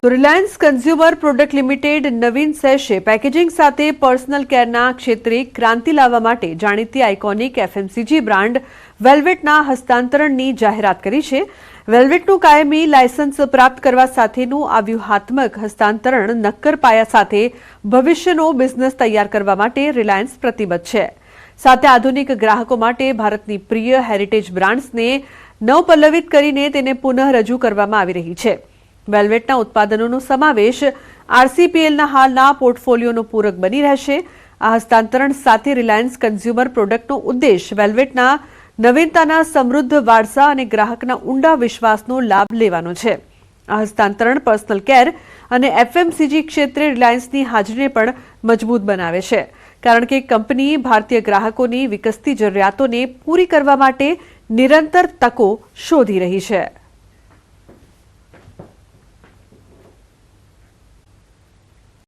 તો Reliance consumer product limited નવીન સેશે packaging સાથે personal કેરના ક્ષેત્રે ક્રાંતિ લાવવા માટે જાણીતી આઇકોનિક એફએમસીજી બ્રાન્ડ વેલ્વેટના હસ્તાંતરણની જાહેરાત કરી છે. વેલ્વેટનું કાયમી લાયસન્સ પ્રાપ્ત કરવા સાથેનું આ વ્યૂહાત્મક હસ્તાંતરણ નક્કર પાયા સાથે ભવિષ્યનો બિઝનેસ તૈયાર કરવા માટે રિલાયન્સ પ્રતિબદ્ધ છે. સાથે આધુનિક ગ્રાહકો માટે ભારતની પ્રિય હેરિટેજ બ્રાન્ડ્સને નવપલ્લવિત કરીને તેને પુનઃ રજૂ કરવામાં આવી રહી છે. વેલ્વેટના ઉત્પાદનોનો સમાવેશ આરસીપીએલના હાલના પોર્ટફોલિયોનો પૂરક બની રહેશે. આ હસ્તાંતરણ સાથે રિલાયન્સ કન્ઝ્યુમર પ્રોડક્ટનો ઉદ્દેશ વેલ્વેટના નવીનતાના સમૃદ્ધ વારસા અને ગ્રાહકના ઊંડા વિશ્વાસનો લાભ લેવાનો છે. આ હસ્તાંતરણ પર્સનલ કેર અને એફએમસીજી ક્ષેત્રે રિલાયન્સની હાજરીને પણ મજબૂત બનાવે છે, કારણ કે કંપની ભારતીય ગ્રાહકોની વિકસતી જરૂરિયાતોને પૂરી કરવા માટે નિરંતર તકો શોધી રહી છે.